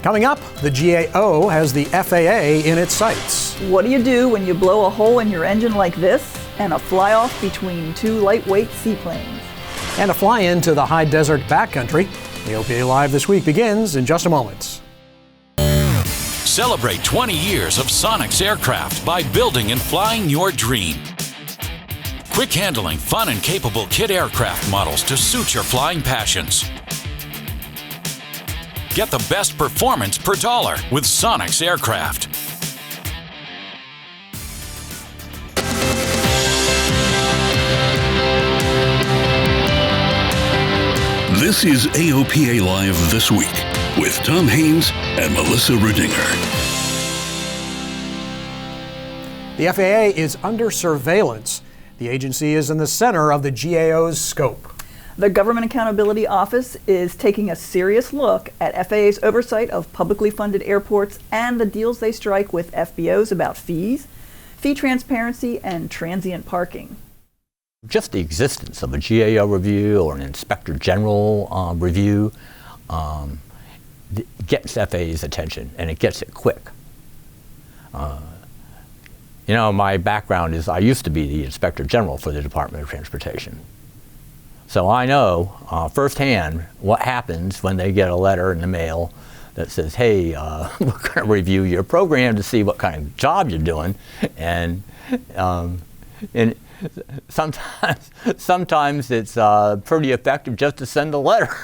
Coming up, the GAO has the FAA in its sights. What do you do when you blow a hole in your engine like this and a fly-off between two lightweight seaplanes? And a fly-in to the high desert backcountry. AOPA Live this week begins in just a moment. Celebrate 20 years of Sonex aircraft by building and flying your dream. Quick handling, fun and capable kit aircraft models to suit your flying passions. Get the best performance per dollar with Sonex aircraft. This is AOPA Live This Week with Tom Haynes and Melissa Rudinger. The FAA is under surveillance. The agency is in the center of the GAO's scope. The Government Accountability Office is taking a serious look at FAA's oversight of publicly funded airports and the deals they strike with FBOs about fees, fee transparency, and transient parking. Just the existence of a GAO review or an Inspector General review gets FAA's attention, and it gets it quick. My background is I used to be the Inspector General for the Department of Transportation. So I know firsthand what happens when they get a letter in the mail that says, hey, we're going to review your program to see what kind of job you're doing. And sometimes it's pretty effective just to send a letter.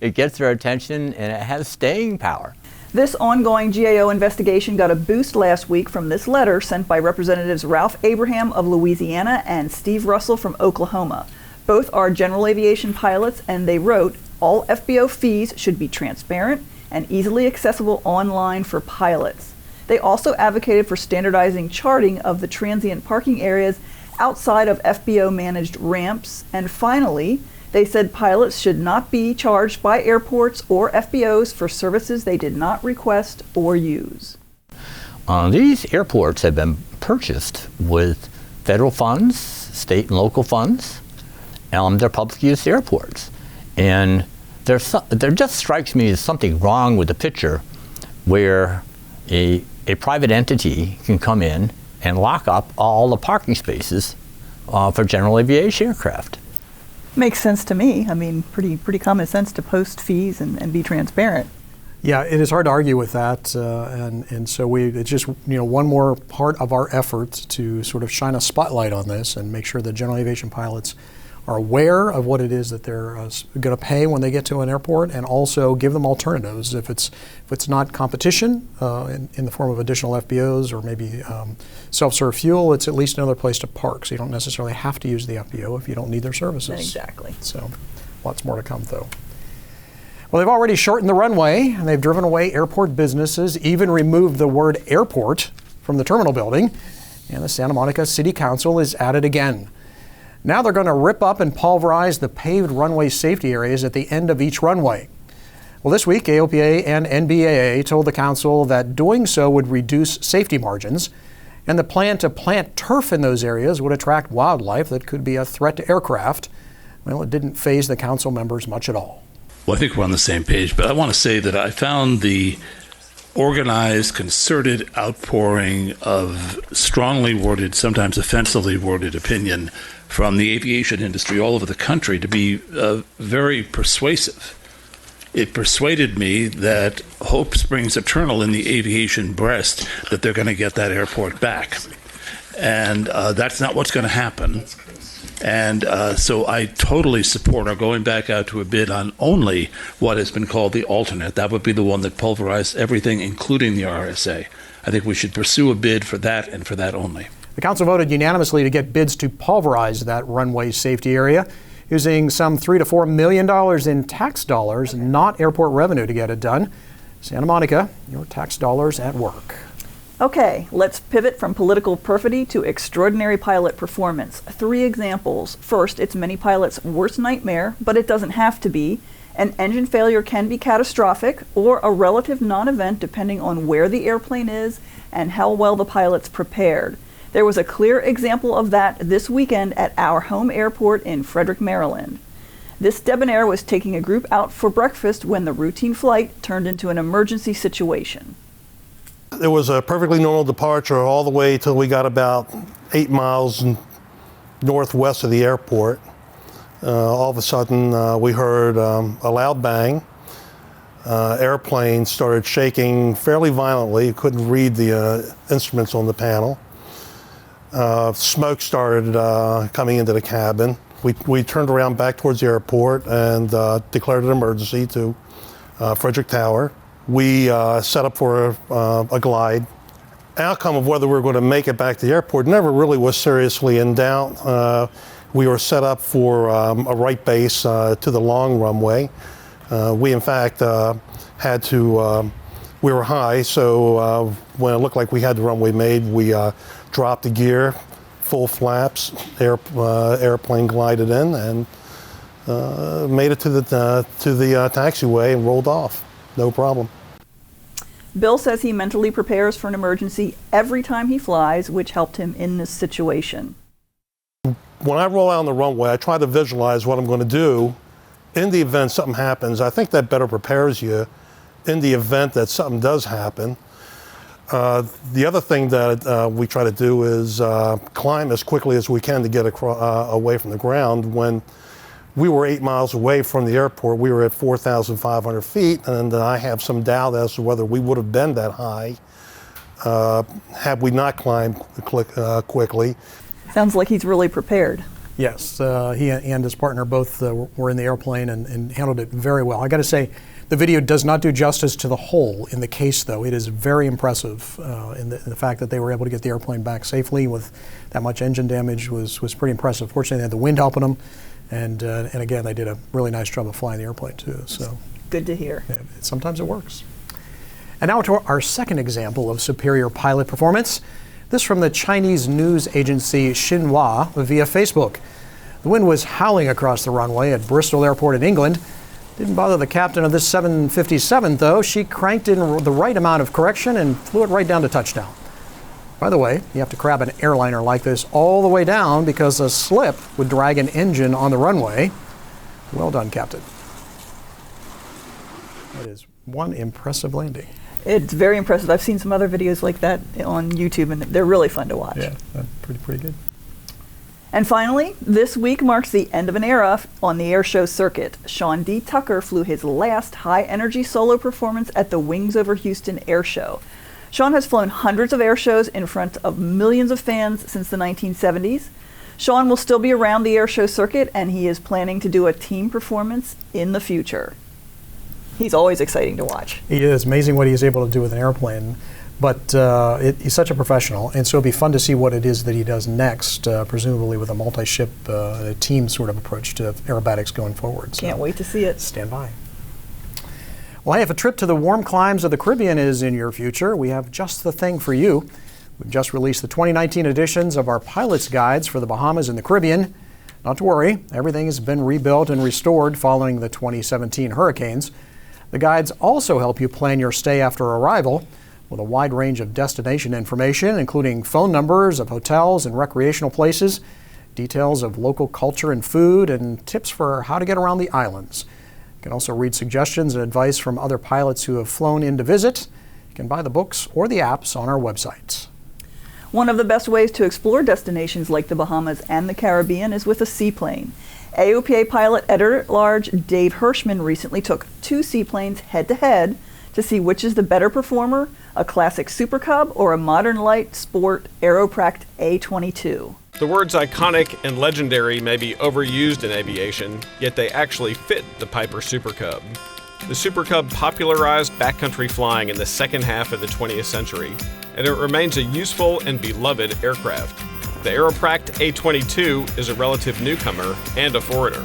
It gets their attention and it has staying power. This ongoing GAO investigation got a boost last week from this letter sent by Representatives Ralph Abraham of Louisiana and Steve Russell from Oklahoma. Both are general aviation pilots, and they wrote, all FBO fees should be transparent and easily accessible online for pilots. They also advocated for standardizing charting of the transient parking areas outside of FBO-managed ramps. And finally, they said pilots should not be charged by airports or FBOs for services they did not request or use. These airports have been purchased with federal funds, state and local funds. They're public use airports. And there just strikes me as something wrong with the picture where a private entity can come in and lock up all the parking spaces for general aviation aircraft. Makes sense to me. I mean, pretty common sense to post fees and be transparent. Yeah, it is hard to argue with that, and so it's just one more part of our effort to sort of shine a spotlight on this and make sure that general aviation pilots are aware of what it is that they're going to pay when they get to an airport, and also give them alternatives. If it's not competition in the form of additional FBOs or maybe self-serve fuel, it's at least another place to park. So you don't necessarily have to use the FBO if you don't need their services. Exactly. So lots more to come, though. Well, they've already shortened the runway, and they've driven away airport businesses, even removed the word airport from the terminal building, and the Santa Monica City Council is at it again. Now they're going to rip up and pulverize the paved runway safety areas at the end of each runway. Well, this week, AOPA and NBAA told the council that doing so would reduce safety margins, and the plan to plant turf in those areas would attract wildlife that could be a threat to aircraft. Well, it didn't faze the council members much at all. Well, I think we're on the same page, but I want to say that I found the organized, concerted outpouring of strongly worded, sometimes offensively worded opinion from the aviation industry all over the country to be very persuasive. It persuaded me that hope springs eternal in the aviation breast, that they're going to get that airport back. And that's not what's going to happen. And so I totally support our going back out to a bid on only what has been called the alternate. That would be the one that pulverized everything, including the RSA. I think we should pursue a bid for that and for that only. The council voted unanimously to get bids to pulverize that runway safety area, using some $3 to $4 million in tax dollars, not airport revenue, to get it done. Santa Monica, your tax dollars at work. Okay, let's pivot from political perfidy to extraordinary pilot performance. 3 examples. First, it's many pilots' worst nightmare, but it doesn't have to be. An engine failure can be catastrophic or a relative non-event depending on where the airplane is and how well the pilot's prepared. There was a clear example of that this weekend at our home airport in Frederick, Maryland. This debonair was taking a group out for breakfast when the routine flight turned into an emergency situation. It was a perfectly normal departure all the way till we got about 8 miles northwest of the airport. All of a sudden, we heard a loud bang. Airplane started shaking fairly violently. You couldn't read the instruments on the panel. Smoke started coming into the cabin. We turned around back towards the airport and declared an emergency to Frederick Tower. We set up for a glide. Outcome of whether we were going to make it back to the airport never really was seriously in doubt. We were set up for a right base to the long runway. We, in fact, had to, we were high, so when it looked like we had the runway made, we dropped the gear, full flaps, airplane glided in, and made it to the taxiway and rolled off. No problem. Bill says he mentally prepares for an emergency every time he flies, which helped him in this situation. When I roll out on the runway, I try to visualize what I'm going to do in the event something happens. I think that better prepares you in the event that something does happen. The other thing that we try to do is climb as quickly as we can to get away from the ground. When we were 8 miles away from the airport, we were at 4,500 feet, and I have some doubt as to whether we would have been that high had we not climbed quickly. Sounds like he's really prepared. Yes, he and his partner both were in the airplane and handled it very well. I got to say, the video does not do justice to the hole in the case, though. It is very impressive in the fact that they were able to get the airplane back safely with that much engine damage was pretty impressive. Fortunately, they had the wind helping them, and again, they did a really nice job of flying the airplane, too. So good to hear. Yeah, sometimes it works. And now to our second example of superior pilot performance. This from the Chinese news agency Xinhua via Facebook. The wind was howling across the runway at Bristol Airport in England. Didn't bother the captain of this 757, though. She cranked in the right amount of correction and flew it right down to touchdown. By the way, you have to crab an airliner like this all the way down because a slip would drag an engine on the runway. Well done, Captain. That is one impressive landing. It's very impressive. I've seen some other videos like that on YouTube, and they're really fun to watch. Yeah, pretty good. And finally, this week marks the end of an era on the air show circuit. Sean D. Tucker flew his last high-energy solo performance at the Wings Over Houston Air Show. Sean has flown hundreds of air shows in front of millions of fans since the 1970s. Sean will still be around the air show circuit, and he is planning to do a team performance in the future. He's always exciting to watch. He is. Amazing what he's able to do with an airplane. But he's such a professional, and so it'll be fun to see what it is that he does next, presumably with a multi-ship team sort of approach to aerobatics going forward. So can't wait to see it. Stand by. Well, hey, if a trip to the warm climes of the Caribbean is in your future, we have just the thing for you. We've just released the 2019 editions of our pilot's guides for the Bahamas and the Caribbean. Not to worry, everything has been rebuilt and restored following the 2017 hurricanes. The guides also help you plan your stay after arrival, with a wide range of destination information, including phone numbers of hotels and recreational places, details of local culture and food, and tips for how to get around the islands. You can also read suggestions and advice from other pilots who have flown in to visit. You can buy the books or the apps on our website. One of the best ways to explore destinations like the Bahamas and the Caribbean is with a seaplane. AOPA pilot editor-at-large Dave Hirschman recently took 2 seaplanes head-to-head to see which is the better performer, a classic Super Cub or a modern light sport Aeroprakt A22. The words iconic and legendary may be overused in aviation, yet they actually fit the Piper Super Cub. The Super Cub popularized backcountry flying in the second half of the 20th century, and it remains a useful and beloved aircraft. The Aeroprakt A22 is a relative newcomer and a foreigner.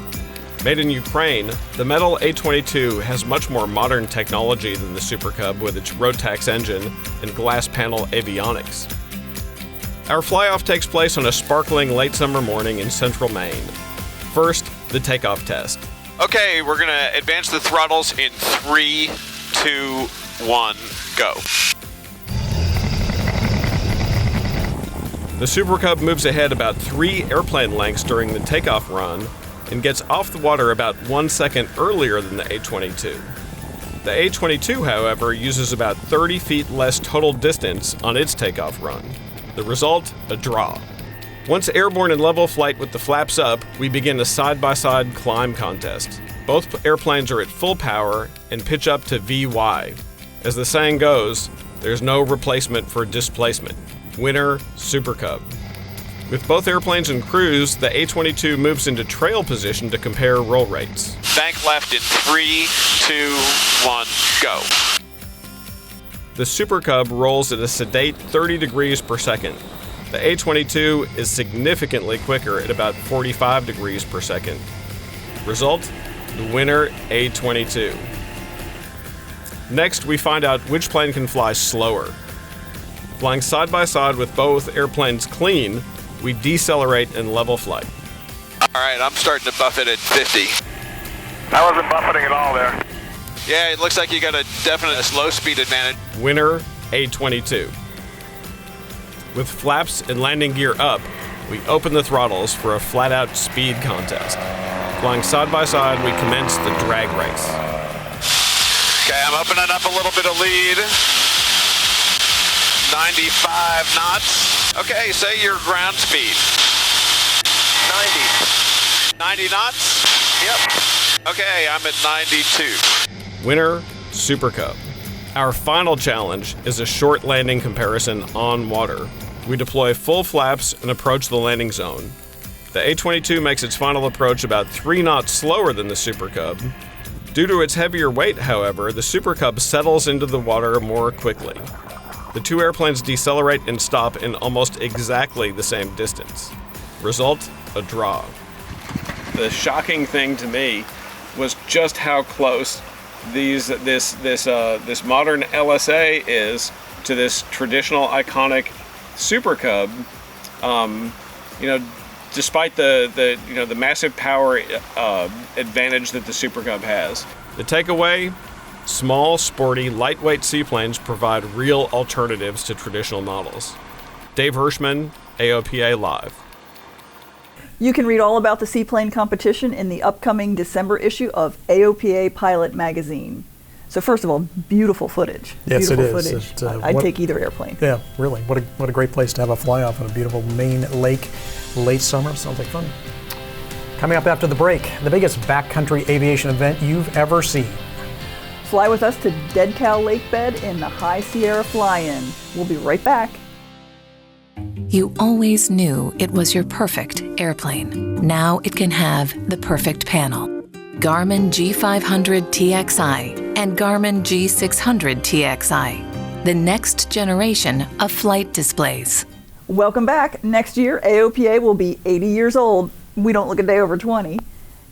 Made in Ukraine, the metal A22 has much more modern technology than the Super Cub with its Rotax engine and glass panel avionics. Our fly-off takes place on a sparkling late summer morning in central Maine. First, the takeoff test. Okay, we're gonna advance the throttles in 3, 2, 1, go. The Super Cub moves ahead about 3 airplane lengths during the takeoff run and gets off the water about 1 second earlier than the A22. The A22, however, uses about 30 feet less total distance on its takeoff run. The result, a draw. Once airborne in level flight with the flaps up, we begin a side-by-side climb contest. Both airplanes are at full power and pitch up to VY. As the saying goes, there's no replacement for displacement. Winner, Super Cub. With both airplanes in cruise, the A22 moves into trail position to compare roll rates. Bank left in 3, 2, 1, go. The Super Cub rolls at a sedate 30 degrees per second. The A22 is significantly quicker at about 45 degrees per second. Result, the winner, A22. Next, we find out which plane can fly slower. Flying side by side with both airplanes clean, we decelerate in level flight. All right, I'm starting to buff it at 50. I wasn't buffeting at all there. Yeah, it looks like you got a definite slow speed advantage. Winner, A22. With flaps and landing gear up, we open the throttles for a flat-out speed contest. Flying side by side, we commence the drag race. Okay, I'm opening up a little bit of lead. 95 knots. Okay, say your ground speed. 90 knots? Yep. Okay, I'm at 92. Winner, Super Cub. Our final challenge is a short landing comparison on water. We deploy full flaps and approach the landing zone. The A22 makes its final approach about 3 knots slower than the Super Cub. Due to its heavier weight, however, the Super Cub settles into the water more quickly. The two airplanes decelerate and stop in almost exactly the same distance. Result, a draw. The shocking thing to me was just how close this modern LSA is to this traditional iconic Super Cub. Despite the massive power advantage that the Super Cub has. The takeaway: small, sporty, lightweight seaplanes provide real alternatives to traditional models. Dave Hirschman, AOPA Live. You can read all about the seaplane competition in the upcoming December issue of AOPA Pilot magazine. So first of all, beautiful footage. Yes, beautiful it is. footage. I'd take either airplane. Yeah, really. What a great place to have a fly-off on a beautiful Maine lake, late summer. Sounds like fun. Coming up after the break, the biggest backcountry aviation event you've ever seen. Fly with us to Dead Cow Lake Bed in the High Sierra Fly-In. We'll be right back. You always knew it was your perfect airplane. Now it can have the perfect panel. Garmin G500 TXI and Garmin G600 TXI, the next generation of flight displays. Welcome back. Next year, AOPA will be 80 years old. We don't look a day over 20.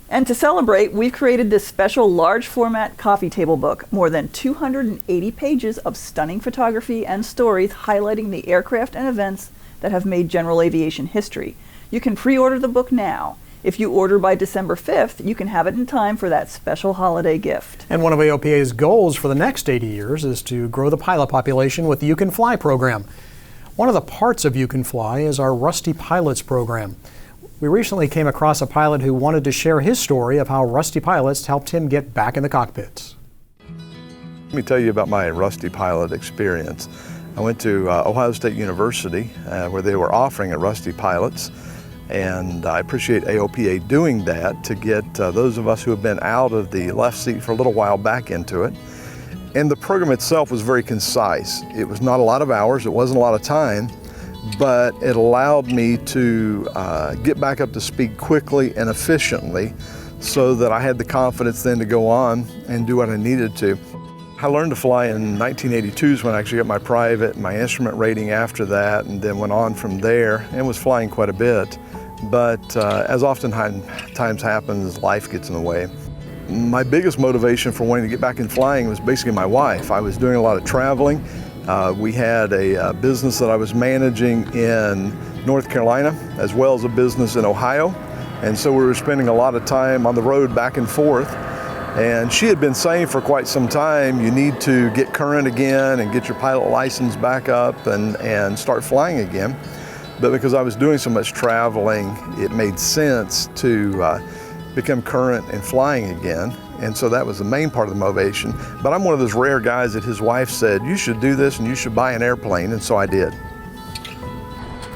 And to celebrate, we've created this special large format coffee table book, more than 280 pages of stunning photography and stories highlighting the aircraft and events that have made general aviation history. You can pre-order the book now. If you order by December 5th, you can have it in time for that special holiday gift. And one of AOPA's goals for the next 80 years is to grow the pilot population with the You Can Fly program. One of the parts of You Can Fly is our Rusty Pilots program. We recently came across a pilot who wanted to share his story of how Rusty Pilots helped him get back in the cockpits. Let me tell you about my Rusty Pilot experience. I went to Ohio State University where they were offering a Rusty Pilots, and I appreciate AOPA doing that to get those of us who have been out of the left seat for a little while back into it. And the program itself was very concise. It was not a lot of hours, it wasn't a lot of time, but it allowed me to get back up to speed quickly and efficiently so that I had the confidence then to go on and do what I needed to. I learned to fly in 1982 is when I actually got my private and my instrument rating after that, and then went on from there and was flying quite a bit. But as oftentimes happens, life gets in the way. My biggest motivation for wanting to get back in flying was basically my wife. I was doing a lot of traveling. We had a business that I was managing in North Carolina, as well as a business in Ohio. And so we were spending a lot of time on the road back and forth. And she had been saying for quite some time, you need to get current again and get your pilot license back up and start flying again. But because I was doing so much traveling, it made sense to become current and flying again. And so that was the main part of the motivation. But I'm one of those rare guys that his wife said, you should do this and you should buy an airplane, and so I did.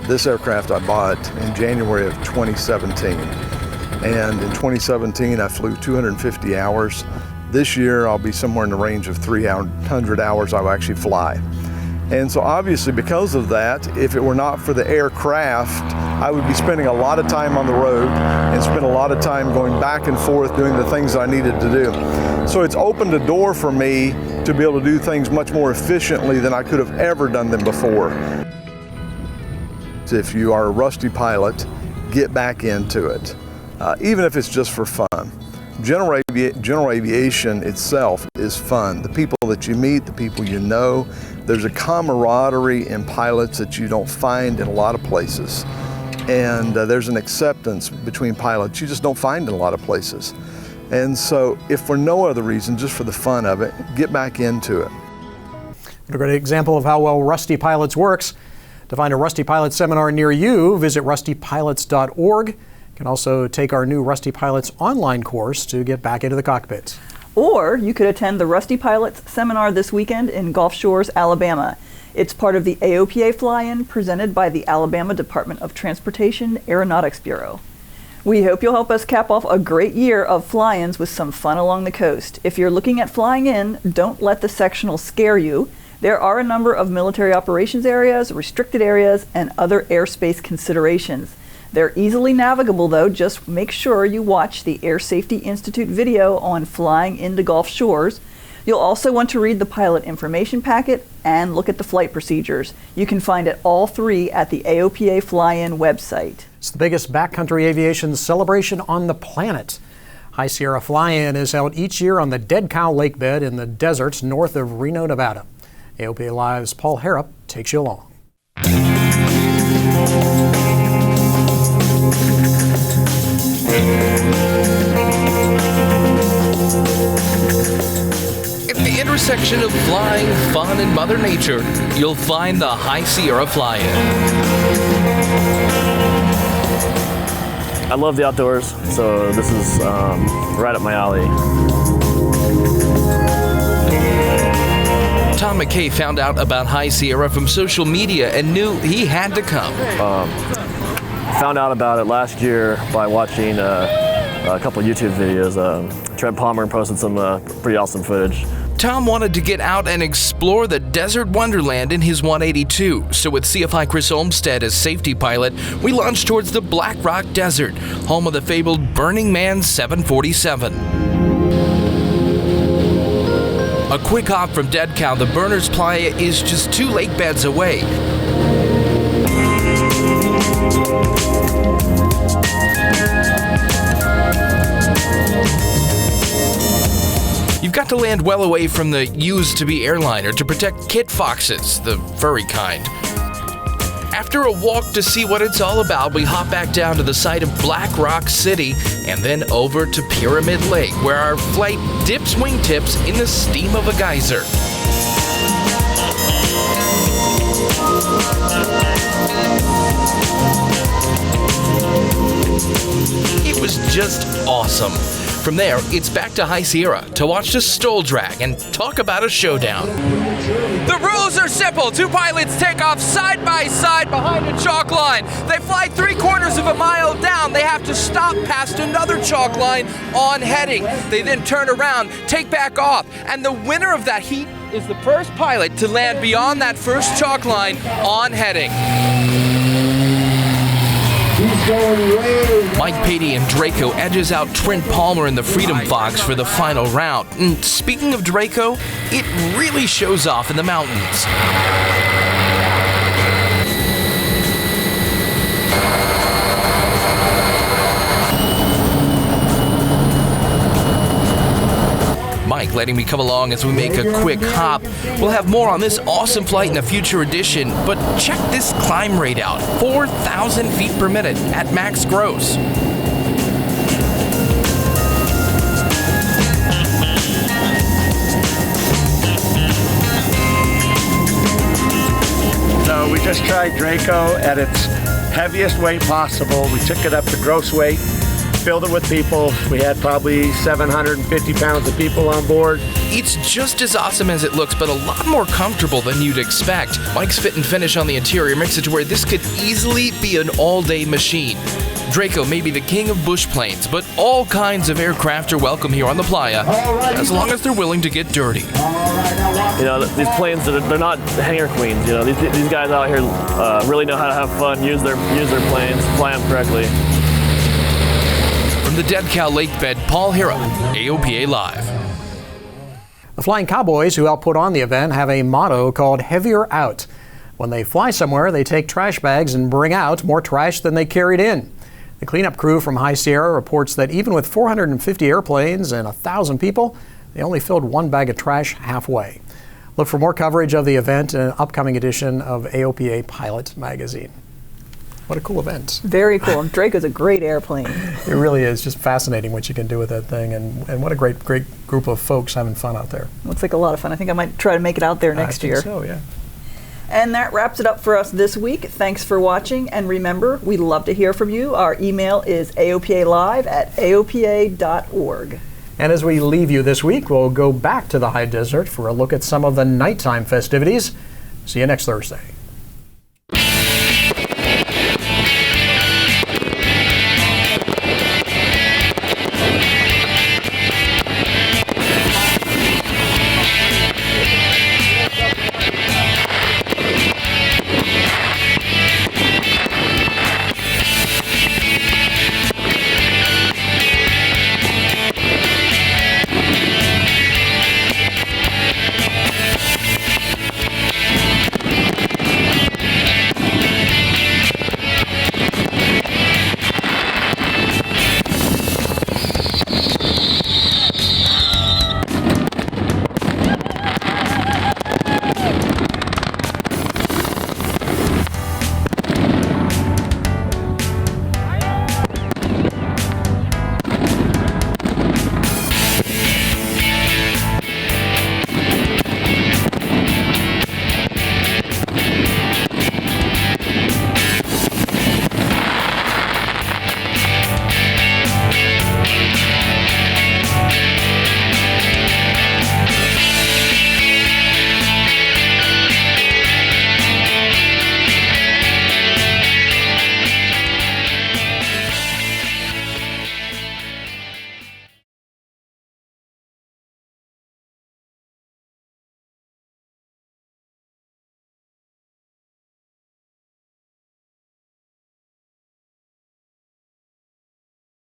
This aircraft I bought in January of 2017. And in 2017, I flew 250 hours. This year, I'll be somewhere in the range of 300 hours I will actually fly. And so obviously because of that, if it were not for the aircraft, I would be spending a lot of time on the road and spend a lot of time going back and forth doing the things that I needed to do. So it's opened a door for me to be able to do things much more efficiently than I could have ever done them before. If you are a rusty pilot, get back into it, even if it's just for fun. General aviation itself is fun. The people that you meet, the people you know, there's a camaraderie in pilots that you don't find in a lot of places. And there's an acceptance between pilots you just don't find in a lot of places. And so if for no other reason, just for the fun of it, get back into it. A great example of how well Rusty Pilots works. To find a Rusty Pilot seminar near you, visit rustypilots.org. You can also take our new Rusty Pilots online course to get back into the cockpit. Or you could attend the Rusty Pilots seminar this weekend in Gulf Shores, Alabama. It's part of the AOPA fly-in presented by the Alabama Department of Transportation Aeronautics Bureau. We hope you'll help us cap off a great year of fly-ins with some fun along the coast. If you're looking at flying in, don't let the sectional scare you. There are a number of military operations areas, restricted areas, and other airspace considerations. They're easily navigable though. Just make sure you watch the Air Safety Institute video on flying into Gulf Shores. You'll also want to read the pilot information packet and look at the flight procedures. You can find it all three at the AOPA Fly-In website. It's the biggest backcountry aviation celebration on the planet. High Sierra Fly-In is held each year on the Dead Cow Lake bed in the deserts north of Reno, Nevada. AOPA Live's Paul Harrop takes you along. At the intersection of flying, fun, and Mother Nature, you'll find the High Sierra Fly-In. I love the outdoors, so this is right up my alley. Tom McKay found out about High Sierra from social media and knew he had to come. Found out about it last year by watching a couple YouTube videos. Trent Palmer posted some pretty awesome footage. Tom wanted to get out and explore the desert wonderland in his 182, so with CFI Chris Olmstead as safety pilot, we launched towards the Black Rock Desert, home of the fabled Burning Man 747. A quick hop from Dead Cow, the Burners Playa is just 2 lake beds away. You've got to land well away from the used-to-be airliner to protect kit foxes, the furry kind. After a walk to see what it's all about, we hop back down to the site of Black Rock City and then over to Pyramid Lake, where our flight dips wingtips in the steam of a geyser. It was just awesome. From there, it's back to High Sierra to watch the STOL drag and talk about a showdown. The rules are simple. 2 pilots take off side by side behind a chalk line. They fly 3/4 of a mile down. They have to stop past another chalk line on heading. They then turn around, take back off, and the winner of that heat is the first pilot to land beyond that first chalk line on heading. Mike Patey and Draco edges out Trent Palmer in the Freedom Fox for the final round. And speaking of Draco, it really shows off in the mountains. Mike letting me come along as we make a quick hop. We'll have more on this awesome flight in a future edition, but check this climb rate out, 4,000 feet per minute at max gross. So we just tried Draco at its heaviest weight possible. We took it up to gross weight filled it with people. We had probably 750 pounds of people on board. It's just as awesome as it looks, but a lot more comfortable than you'd expect. Mike's fit and finish on the interior makes it to where this could easily be an all-day machine. Draco may be the king of bush planes, but all kinds of aircraft are welcome here on the playa, as long as they're willing to get dirty. You know, these planes, they're not hangar queens. You know, these guys out here really know how to have fun, use their planes, fly them correctly. From the Dead Cow Lake Bed, Paul Hira, AOPA Live. The Flying Cowboys, who helped put on the event, have a motto called Heavier Out. When they fly somewhere, they take trash bags and bring out more trash than they carried in. The cleanup crew from High Sierra reports that even with 450 airplanes and 1,000 people, they only filled one bag of trash halfway. Look for more coverage of the event in an upcoming edition of AOPA Pilot magazine. What a cool event. Very cool. And Draco's a great airplane. It really is just fascinating what you can do with that thing, and what a great group of folks having fun out there. Looks like a lot of fun. I think I might try to make it out there next year. I think so, yeah. And that wraps it up for us this week. Thanks for watching, and remember, we'd love to hear from you. Our email is aopalive@aopa.org. And as we leave you this week, we'll go back to the high desert for a look at some of the nighttime festivities. See you next Thursday.